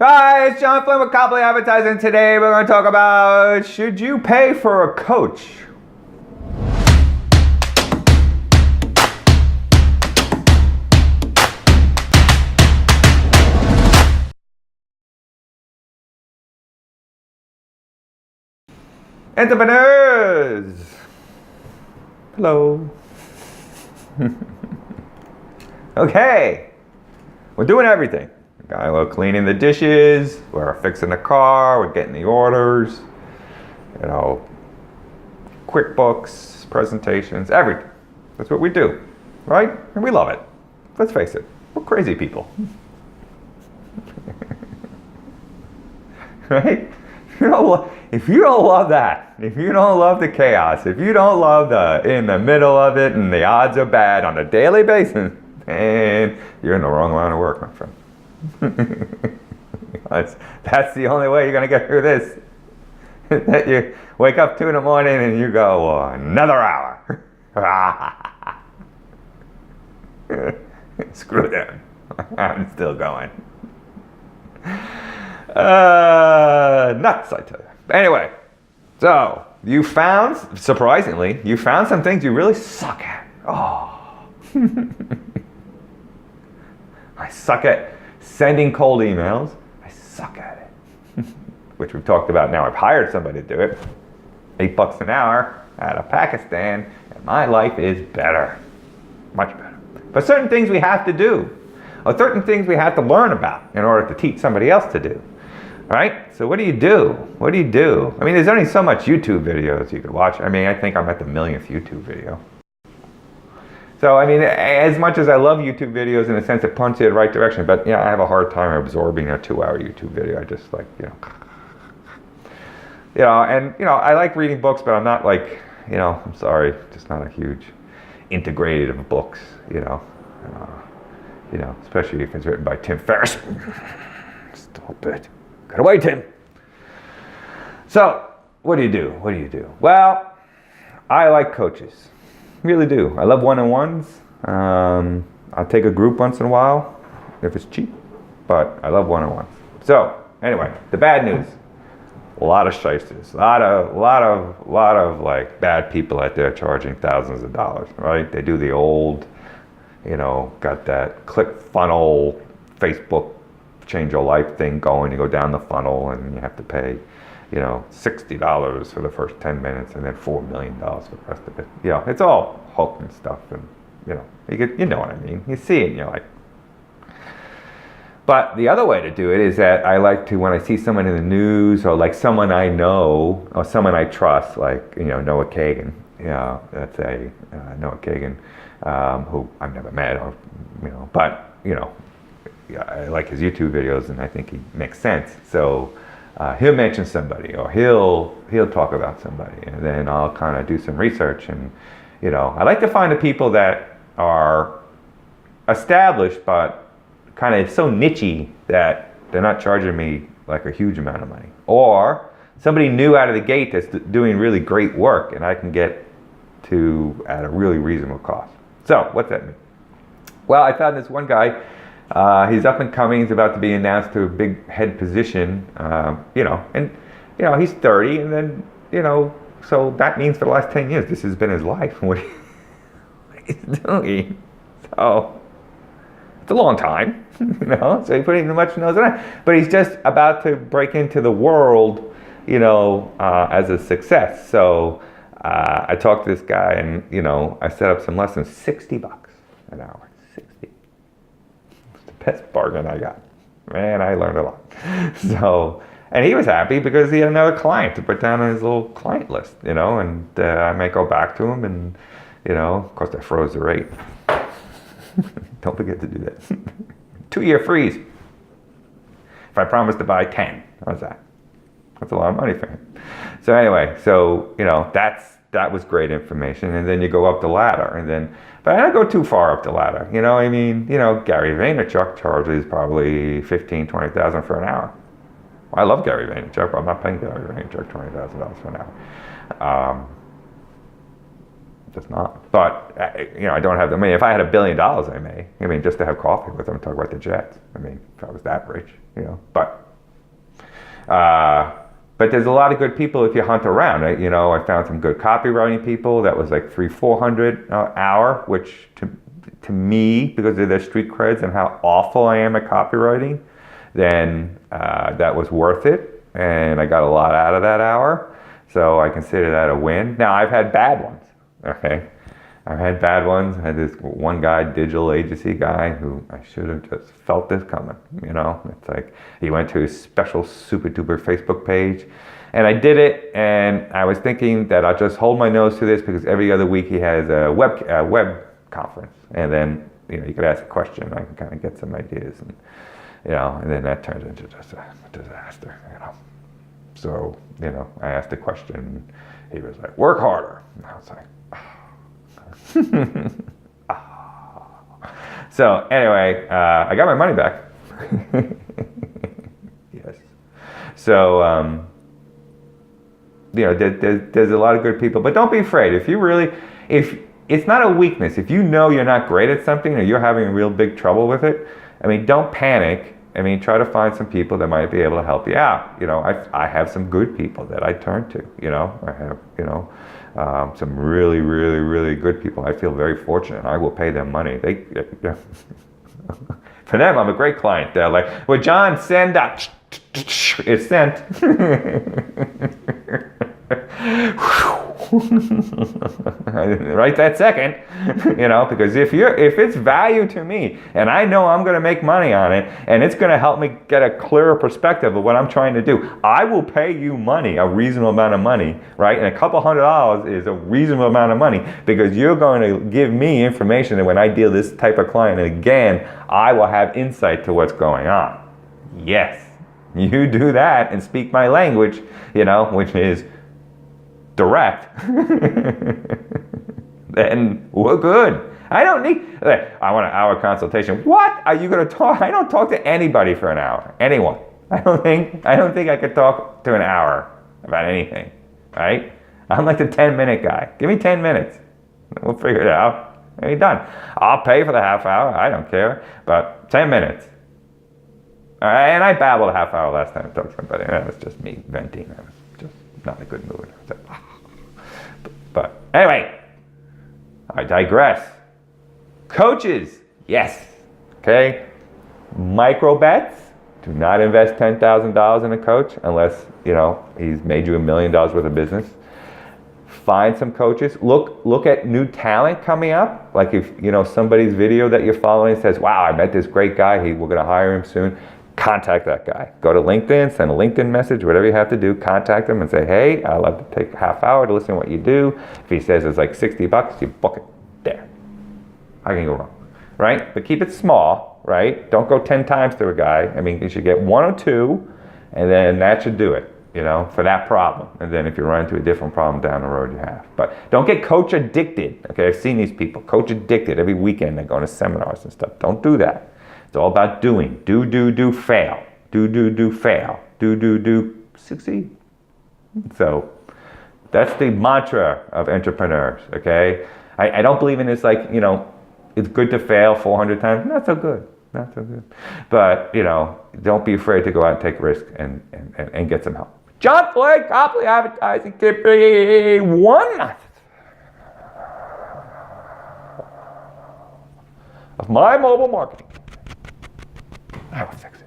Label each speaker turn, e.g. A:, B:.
A: Hi, it's John Flynn with Copley Advertising. Today we're going to talk about, should you pay for a coach? Entrepreneurs! Hello. Okay, we're doing everything. We're cleaning the dishes, we're fixing the car, we're getting the orders, you know, QuickBooks, presentations, everything. That's what we do, right? And we love it. Let's face it, we're crazy people. Right? If you don't love that, if you don't love the chaos, if you don't love the in the middle of it and the odds are bad on a daily basis, and you're in the wrong line of work, my friend. That's the only way you're going to get through this. That you wake up 2 in the morning and you go, well, another hour. Screw them. I'm still going. Nuts, I tell you. Anyway, so you found, surprisingly, you found some things you really suck at. Oh. I suck at sending cold emails. I suck at it. Which we've talked about now. I've hired somebody to do it. $8 an hour out of Pakistan, and my life is better. Much better. But certain things we have to do, or certain things we have to learn about in order to teach somebody else to do. All right? So what do you do? What do you do? I mean, there's only so much YouTube videos you could watch. I mean, I think I'm at the millionth YouTube video. So, I mean, as much as I love YouTube videos in a sense it punts you in the right direction, but, I have a hard time absorbing a 2-hour YouTube video. I just like, I like reading books, but I'm not like, I'm sorry, just not a huge integrated of books, especially if it's written by Tim Ferriss. Stop it. Get away, Tim. So, what do you do? What do you do? Well, I like coaches. Really do. I love one-on-ones. I'll take a group once in a while if it's cheap, but I love one-on-ones. So anyway, the bad news: a lot of shysters, a lot of like bad people out there charging thousands of dollars. Right? They do the old, got that click funnel, Facebook change your life thing going. You go down the funnel and you have to pay, $60 for the first 10 minutes and then $4 million for the rest of it. It's all hook and stuff, and you know what I mean. You see it and you're like. But the other way to do it is that I like to, when I see someone in the news or like someone I know or someone I trust, like Noah Kagan. That's a Noah Kagan, who I've never met, or but I like his YouTube videos and I think he makes sense. So. He'll mention somebody, or he'll talk about somebody, and then I'll kind of do some research. And I like to find the people that are established, but kind of so nichey that they're not charging me like a huge amount of money, or somebody new out of the gate that's doing really great work, and I can get to at a really reasonable cost. So what's that mean? Well, I found this one guy. He's up and coming. He's about to be announced to a big head position, and he's 30, and then so that means for the last 10 years this has been his life. What he's doing. So it's a long time, So he put in much nose on it, but he's just about to break into the world, as a success. So I talked to this guy, and I set up some lessons. $60 an hour. 60. Best bargain I got. Man, I learned a lot. So, and he was happy because he had another client to put down on his little client list, and I might go back to him, and of course I froze the rate. Don't forget to do that. 2-year freeze. If I promise to buy 10, how's that? That's a lot of money for him. So anyway, that was great information. And then you go up the ladder, but I don't go too far up the ladder. Gary Vaynerchuk charges probably $15,000, $20,000 for an hour. Well, I love Gary Vaynerchuk, but I'm not paying Gary Vaynerchuk $20,000 for an hour. Just not. But I don't have. If I had $1 billion, I may. Just to have coffee with him, talk about the Jets. If I was that rich, But But there's a lot of good people if you hunt around, right? You know, I found some good copywriting people that was like 300-400 an hour, which to me, because of their street creds and how awful I am at copywriting, then that was worth it. And I got a lot out of that hour. So I consider that a win. Now, I've had bad ones, okay? I've had bad ones. I had this one guy, digital agency guy, who I should have just felt this coming, you know? It's like he went to his special super duper Facebook page, and I did it, and I was thinking that I'll just hold my nose to this because every other week he has a web conference, and then, you know, you could ask a question, and I can kind of get some ideas, and, you know, and then that turns into just a disaster, you know? So, you know, I asked a question, he was like, work harder. And I was like, So anyway, I got my money back. Yes. So, you know, there's a lot of good people, but don't be afraid. If it's not a weakness, if you know you're not great at something or you're having real big trouble with it, I mean, don't panic. I mean, try to find some people that might be able to help you out. You know, I have some good people that I turn to, you know, I have, you know, some really, really, really good people. I feel very fortunate. I will pay them money. For them, I'm a great client. They're like, well, John, send that. It's sent. Right that second, you know, because if it's value to me and I know I'm going to make money on it and it's going to help me get a clearer perspective of what I'm trying to do, I will pay you money, a reasonable amount of money, right? And a couple $100 is a reasonable amount of money because you're going to give me information that when I deal with this type of client, and again, I will have insight to what's going on. Yes, you do that and speak my language, you know, which is direct, then we're good. I don't need, I want an hour consultation. What are you going to talk? I don't talk to anybody for an hour. Anyone. I don't think I could talk to an hour about anything, right? I'm like the 10-minute guy. Give me 10 minutes. We'll figure it out. And we're done. I'll pay for the half hour. I don't care. But 10 minutes. All right, and I babbled a half hour last time I talked to somebody. That was just me venting. I was just not in a good mood. But anyway, I digress. Coaches, yes. Okay. Micro bets. Do not invest $10,000 in a coach unless, you know, he's made you $1 million worth of business. Find some coaches. Look at new talent coming up. Like if, you know, somebody's video that you're following says, wow, I met this great guy. We're going to hire him soon. Contact that guy. Go to LinkedIn, send a LinkedIn message, whatever you have to do, contact him and say, hey, I'd love to take a half hour to listen to what you do. If he says it's like $60, you book it there. How can you go wrong? Right? But keep it small, right? Don't go 10 times to a guy. I mean, you should get 1 or 2, and then that should do it, you know, for that problem. And then if you run into a different problem down the road, you have. But don't get coach addicted. Okay, I've seen these people, coach addicted. Every weekend they're going to seminars and stuff. Don't do that. It's all about doing. Do, fail. Do, fail. Do, succeed. So that's the mantra of entrepreneurs, okay? I don't believe in this, like, you know, it's good to fail 400 times. Not so good. Not so good. But, you know, don't be afraid to go out and take risks and get some help. John Floyd, Copley Advertising, Copley, one of my mobile marketing. I will fix it.